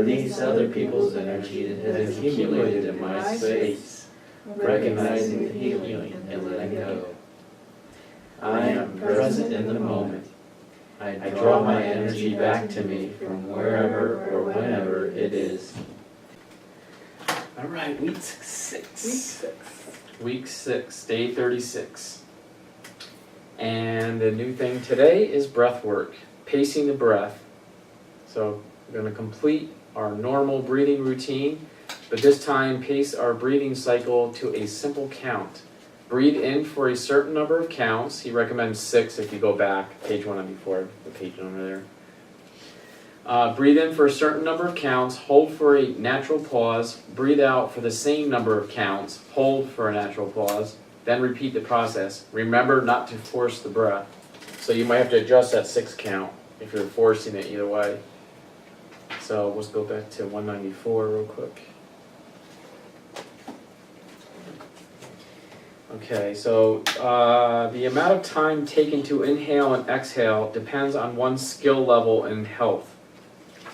release other people's energy that has accumulated in my space, recognizing the healing and letting go. I am present in the moment. I draw my energy back to me from wherever or whenever it is. All right, week six. Week 6. Week 6, day 36. And the new thing today is breath work, pacing the breath. So we're going to complete our normal breathing routine, but this time pace our breathing cycle to a simple count. Breathe in for a certain number of counts. He recommends 6 if you go back, page 194, the page number there. Breathe in for a certain number of counts, hold for a natural pause, breathe out for the same number of counts, hold for a natural pause, then repeat the process. Remember not to force the breath. So you might have to adjust that 6 count if you're forcing it either way. So let's go back to 194 real quick. Okay, so the amount of time taken to inhale and exhale depends on one's skill level and health.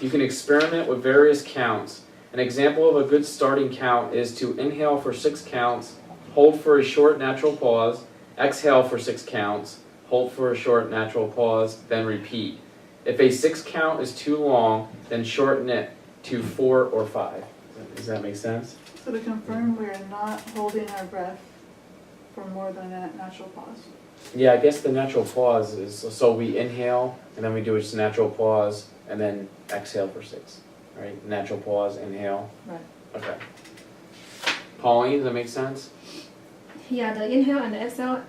You can experiment with various counts. An example of a good starting count is to inhale for 6 counts, hold for a short natural pause, exhale for 6 counts, hold for a short natural pause, then repeat. If a 6 count is too long, then shorten it to 4 or 5. Does that make sense? So to confirm, we're not holding our breath for more than a natural pause. Yeah, I guess the natural pause is, so we inhale, and then we do just a natural pause, and then exhale for 6. Right? Natural pause, inhale. Right. Okay. Pauline, does that make sense? Yeah, the inhale and the exhale,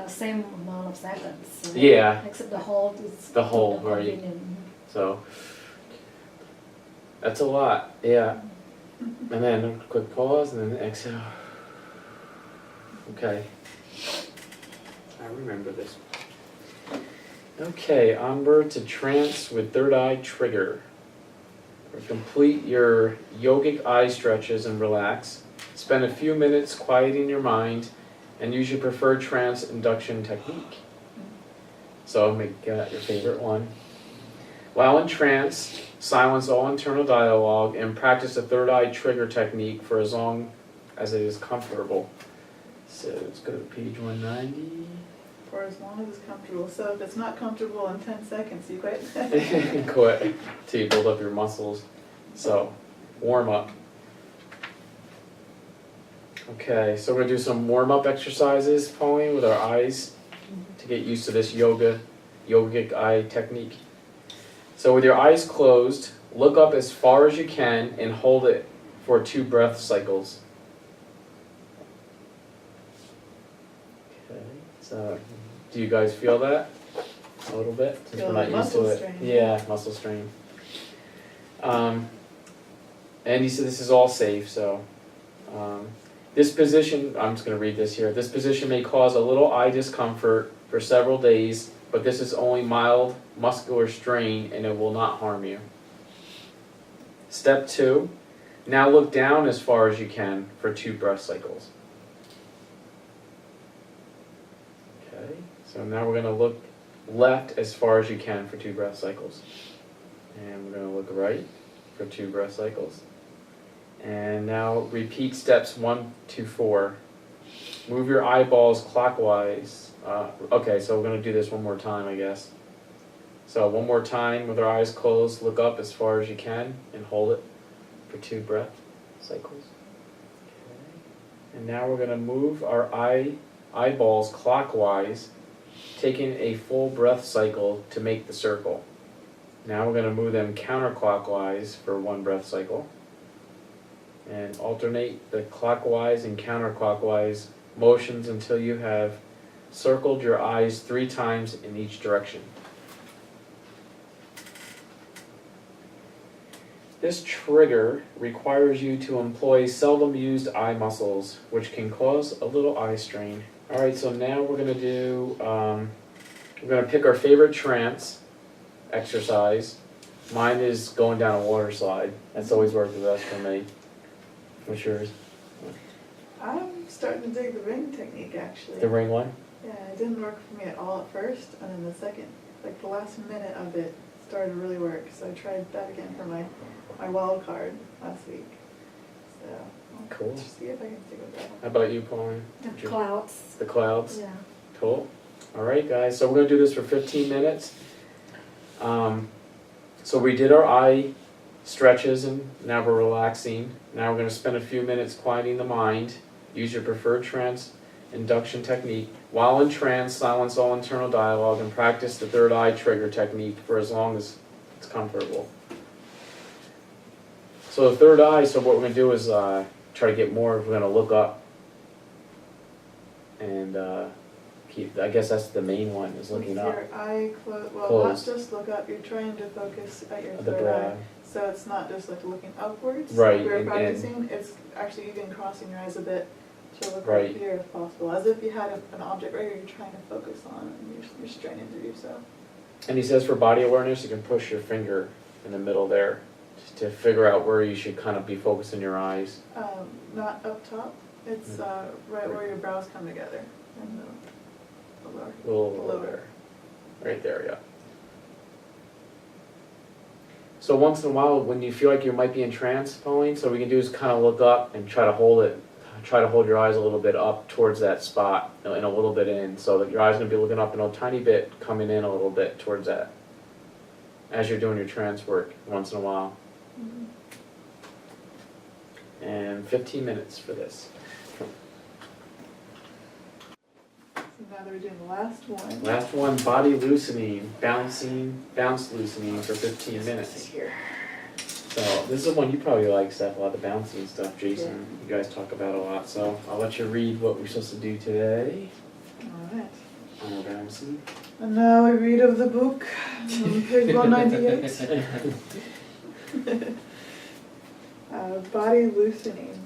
same amount of seconds. So Yeah. Except the hold is The hold, right. convenient. So, that's a lot, yeah. And then a quick pause, and then exhale. Okay. I remember this. Okay, onward to trance with third eye trigger. Complete your yogic eye stretches and relax. Spend a few minutes quieting your mind and use your preferred trance induction technique. So make your favorite one. While in trance, silence all internal dialogue and practice the third eye trigger technique for as long as it is comfortable. So let's go to page 190. For as long as it's comfortable. So if it's not comfortable in 10 seconds, you quit. Quit till you build up your muscles. So, warm up. Okay, so we're gonna do some warm up exercises, Pauline, with our eyes to get used to this yogic eye technique. So with your eyes closed, look up as far as you can and hold it for 2 breath cycles. Okay, so do you guys feel that a little bit? Since Feel we're not like used to muscle it. strain. Yeah, muscle strain. And he said this is all safe, so this position, I'm just going to read this here. This position may cause a little eye discomfort for several days, but this is only mild muscular strain and it will not harm you. Step 2, now look down as far as you can for 2 breath cycles. Okay, so now we're going to look left as far as you can for 2 breath cycles. And we're going to look right for 2 breath cycles. And now repeat steps 1 to 4. Move your eyeballs clockwise. Okay, so we're going to do this one more time, I guess. So one more time with our eyes closed, look up as far as you can and hold it for 2 breath cycles. Okay. And now we're going to move our eyeballs clockwise, taking a full breath cycle to make the circle. Now we're going to move them counterclockwise for 1 breath cycle. And alternate the clockwise and counterclockwise motions until you have circled your eyes 3 times in each direction. This trigger requires you to employ seldom used eye muscles, which can cause a little eye strain. Alright, so now we're going to do, we're going to pick our favorite trance exercise. Mine is going down a water slide. That's always worked the best for me. What's yours? I'm starting to dig the ring technique, actually. The ring one? Yeah, it didn't work for me at all at first, and then the second, like the last minute of it started to really work. So I tried that again for my my wild card last week. So I'll Cool. see if I can stick with that. How about you, Pauline? The clouds. The clouds? Yeah. Cool. All right, guys, so we're gonna do this for 15 minutes. So we did our eye stretches and now we're relaxing. Now we're gonna spend a few minutes quieting the mind. Use your preferred trance induction technique. While in trance, silence all internal dialogue and practice the third eye trigger technique for as long as it's comfortable. So the third eye, so what we're gonna do is try to get more, we're gonna look up and keep, I guess that's the main one, is looking With up. your eye closed, well, Closed. not just look up, you're trying to focus at your The third brow. eye. So it's not just like looking upwards. Right, We're and- practicing, it's actually even crossing your eyes a bit to look Right. right here if possible, as if you had an object right here you're trying to focus on and you're straining to do so. And he says for body awareness, you can push your finger in the middle there just to figure out where you should kind of be focusing your eyes. Not up top, it's right where your brows come together and the lower. A little Below. there. Right there, yeah. So once in a while, when you feel like you might be in trance, Pauline, so what we can do is kind of look up and try to hold it. Try to hold your eyes a little bit up towards that spot and a little bit in, so that your eyes are going to be looking up and a tiny bit coming in a little bit towards that as you're doing your trance work once in a while. Mhm. And 15 minutes for this. So now that we're doing the last one. Last one, body loosening, bounce loosening for 15 minutes. Here. So this is one you probably like, Steph, a lot of the bouncing stuff, Jason. You guys talk about a lot, so I'll let you read what we're supposed to do today Alright. on our bouncing. And now I read of the book, on page 198. Body loosening.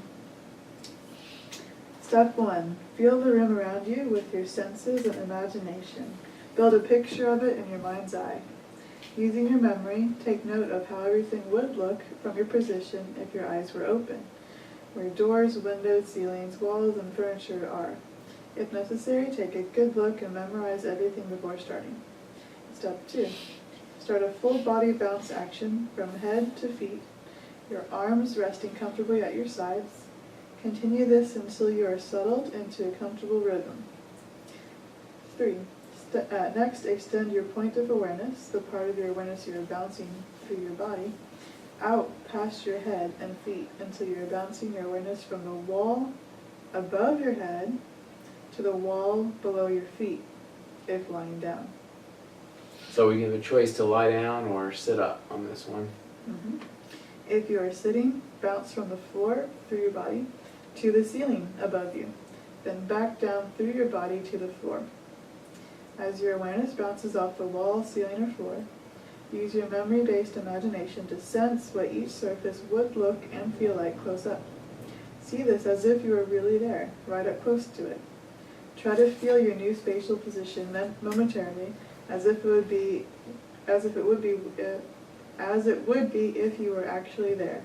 Step 1. Feel the room around you with your senses and imagination. Build a picture of it in your mind's eye. Using your memory, take note of how everything would look from your position if your eyes were open, where doors, windows, ceilings, walls, and furniture are. If necessary, take a good look and memorize everything before starting. Step 2. Start a full body bounce action from head to feet, your arms resting comfortably at your sides. Continue this until you are settled into a comfortable rhythm. 3. Next, extend your point of awareness, the part of your awareness you are bouncing through your body, out past your head and feet until you are bouncing your awareness from the wall above your head to the wall below your feet, if lying down. So we have a choice to lie down or sit up on this one. If you are sitting, bounce from the floor through your body to the ceiling above you, then back down through your body to the floor. As your awareness bounces off the wall, ceiling, or floor, use your memory-based imagination to sense what each surface would look and feel like close up. See this as if you were really there, right up close to it. Try to feel your new spatial position momentarily, as it would be if you were actually there.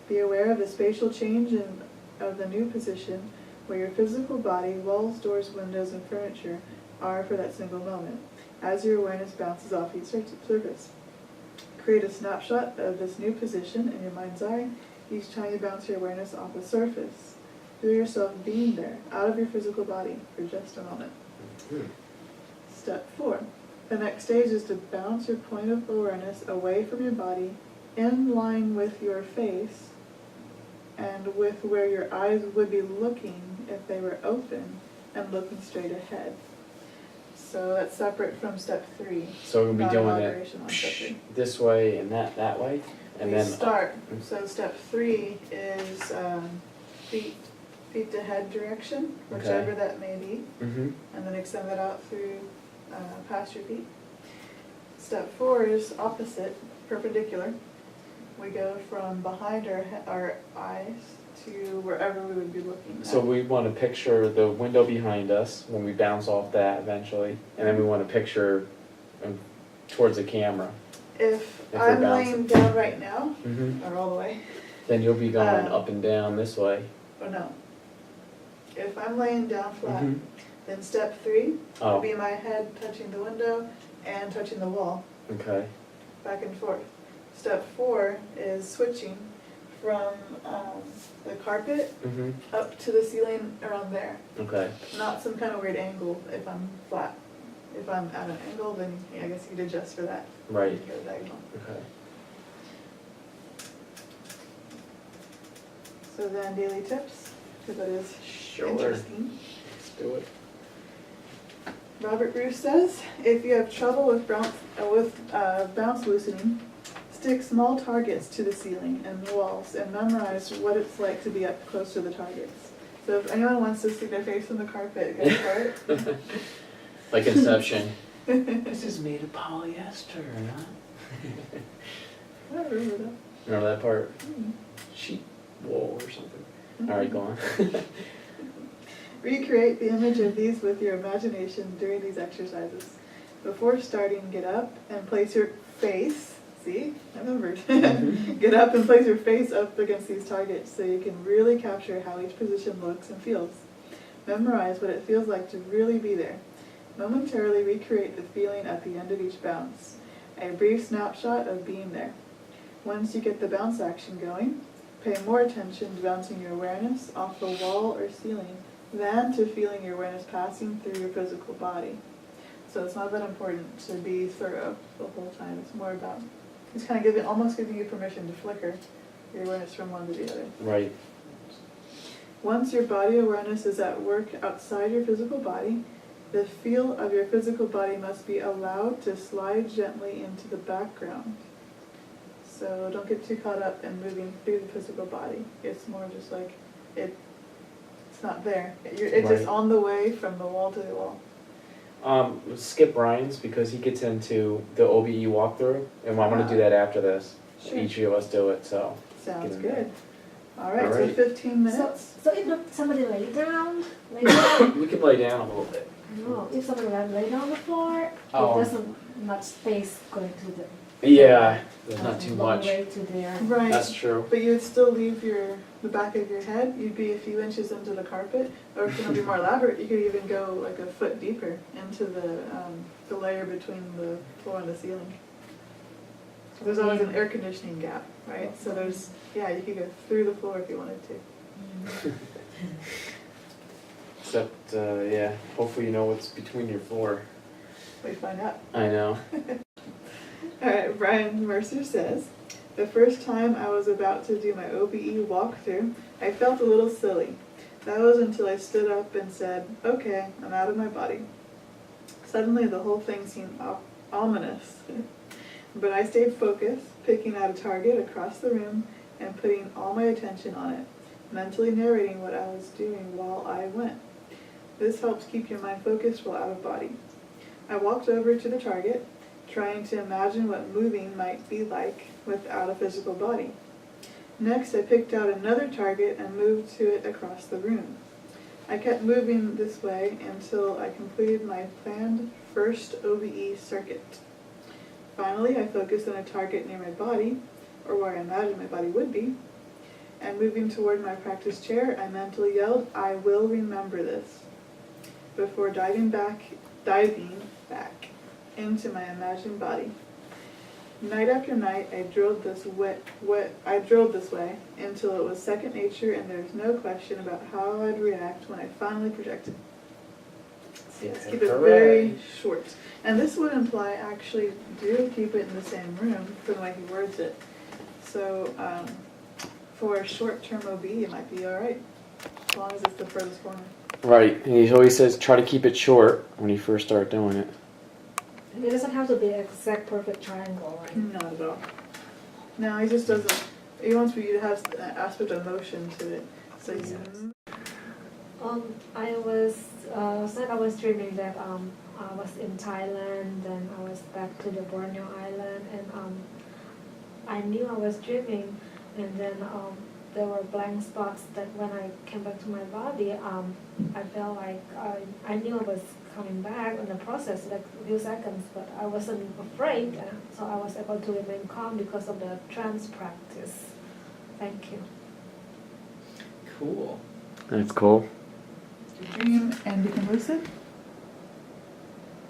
Be aware of the spatial change of the new position where your physical body, walls, doors, windows, and furniture are for that single moment, as your awareness bounces off each surface. Create a snapshot of this new position in your mind's eye each time you bounce your awareness off a surface. Feel yourself being there, out of your physical body, for just a moment. Step 4. The next stage is to bounce your point of awareness away from your body, in line with your face, and with where your eyes would be looking if they were open and looking straight ahead. So that's separate from step 3. So we're going to be doing Non-elaboration on step 3. it this way and that way? And We then start, so step 3 is feet to head direction, whichever that may be, Mm-hmm. and then extend that out through past your feet. Step 4 is opposite, perpendicular. We go from behind our eyes to wherever we would be looking at. So we want to picture the window behind us when we bounce off that eventually, and then we want to picture towards the camera. If we're I'm bouncing. laying down right now, Mm-hmm. or all the way, Then you'll be going Um, up and down this way. or no. If I'm laying down flat, Mhm. then step 3 Oh, would be my head touching the window and touching the wall, okay. back and forth. Step 4 is switching from the carpet Mm-hmm. up to the ceiling around there. Okay. Not some kind of weird angle if I'm flat. If I'm at an angle, then I guess you could adjust for that. Right. You can go diagonal. Okay. So then daily tips, because that is Sure. interesting. Let's do it. Robert Bruce says, if you have trouble with bounce loosening, stick small targets to the ceiling and walls and memorize what it's like to be up close to the targets. So if anyone wants to stick their face in the carpet, go for it. Like Inception. This is made of polyester, huh? I remember that. Remember that part? Mm. Sheet wool or something. All right, go on. Recreate the image of these with your imagination during these exercises. Before starting, get up and place your face, see, I remembered. Get up and place your face up against these targets so you can really capture how each position looks and feels. Memorize what it feels like to really be there. Momentarily recreate the feeling at the end of each bounce. A brief snapshot of being there. Once you get the bounce action going, pay more attention to bouncing your awareness off the wall or ceiling than to feeling your awareness passing through your physical body. So it's not that important to be thorough the whole time. It's more about, it's kind of almost giving you permission to flicker your awareness from one to the other. Right. Once your body awareness is at work outside your physical body, the feel of your physical body must be allowed to slide gently into the background. So don't get too caught up in moving through the physical body. It's more just like it's not there. It's Right. just on the way from the wall to the wall. Skip Ryan's because he gets into the OBE walkthrough, and I'm going to do that after this. Sure. Each of us do it, so. Sounds Get in there. good. All right, All so right. 15 minutes. So if somebody lay down, We can lay down a little bit. no, if somebody lay down on the floor, Oh. it doesn't much space going to the Yeah, there's not too long much. way to there. Right. That's true. But you would still leave the back of your head. You'd be a few inches into the carpet, or if you want to be more elaborate, you could even go like a foot deeper into the layer between the floor and the ceiling. There's always an air conditioning gap, right? So you could go through the floor if you wanted to. Except, yeah, hopefully you know what's between your floor. We find out. I know. All right, Brian Mercer says, the first time I was about to do my OBE walkthrough, I felt a little silly. That was until I stood up and said, okay, I'm out of my body. Suddenly the whole thing seemed ominous. But I stayed focused, picking out a target across the room and putting all my attention on it, mentally narrating what I was doing while I went. This helps keep your mind focused while out of body. I walked over to the target, trying to imagine what moving might be like without a physical body. Next, I picked out another target and moved to it across the room. I kept moving this way until I completed my planned first OBE circuit. Finally, I focused on a target near my body, or where I imagined my body would be, and moving toward my practice chair, I mentally yelled, I will remember this, before diving back into my imagined body. Night after night, I drilled this way until it was second nature, and there was no question about how I'd react when I finally projected. So let's keep it very short. And this would imply actually do keep it in the same room from the way he words it. So for a short-term OB, it might be all right, as long as it's the furthest corner. Right. He always says try to keep it short when you first start doing it. It doesn't have to be an exact perfect triangle, right? Not at all. No, he just doesn't. He wants you to have an aspect of motion to it. So you. I was said I was dreaming that I was in Thailand, then I was back to the Borneo Island, and I knew I was dreaming, and then there were blank spots that when I came back to my body, I felt like I knew I was coming back in the process, like a few seconds, but I wasn't afraid, so I was able to remain calm because of the trance practice. Thank you. Cool. That's cool. Dream and become lucid?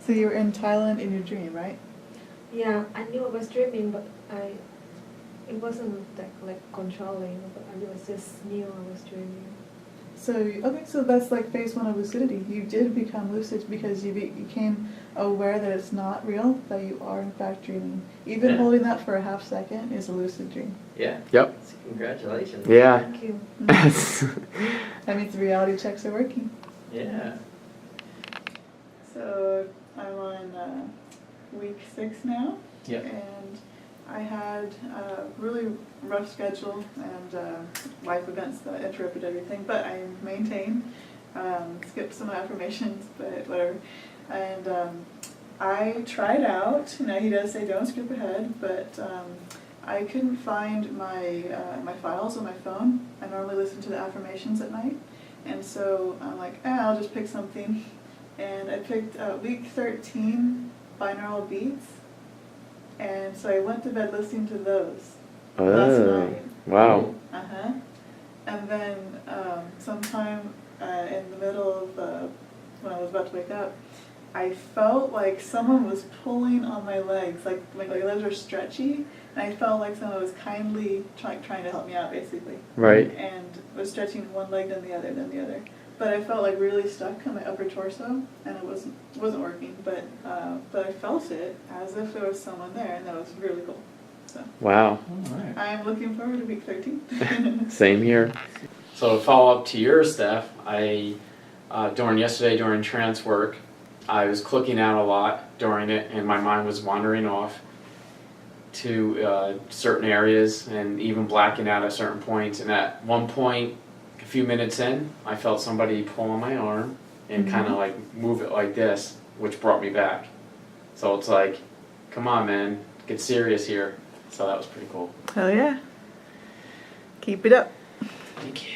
So you were in Thailand in your dream, right? Yeah, I knew I was dreaming, but I it wasn't like controlling, but I was just knew I was dreaming. So, okay, so that's like phase 1 of lucidity. You did become lucid because you became aware that it's not real, that you are in fact dreaming. Even Yeah. holding that for a half second is a lucid dream. Yeah. Yep. Congratulations. Yeah. Thank you. That means the reality checks are working. Yeah. So I'm on week 6 now. Yep. And I had a really rough schedule and life events that interrupted everything, but I maintained. Skipped some affirmations, but whatever. And I tried out. He does say don't skip ahead, but I couldn't find my my files on my phone. I normally listen to the affirmations at night, and so I'm like, I'll just pick something. And I picked week 13 binaural beats. And so I went to bed listening to those last night. Wow. Uh-huh. And then sometime in the middle of when I was about to wake up, I felt like someone was pulling on my legs, like my legs were stretchy, and I felt like someone was kindly trying to help me out, basically. Right. And was stretching one leg, then the other. But I felt like really stuck on my upper torso, and it wasn't working. But I felt it as if there was someone there, and that was really cool. So Wow. All right. I'm looking forward to week 13. Same here. So to follow up to your stuff, during trance work, I was clicking out a lot during it, and my mind was wandering off to certain areas and even blacking out at certain points. And at one point, a few minutes in, I felt somebody pull on my arm and kind of like move it like this, which brought me back. So it's like, come on, man, get serious here. So that was pretty cool. Hell yeah. Keep it up. Thank you.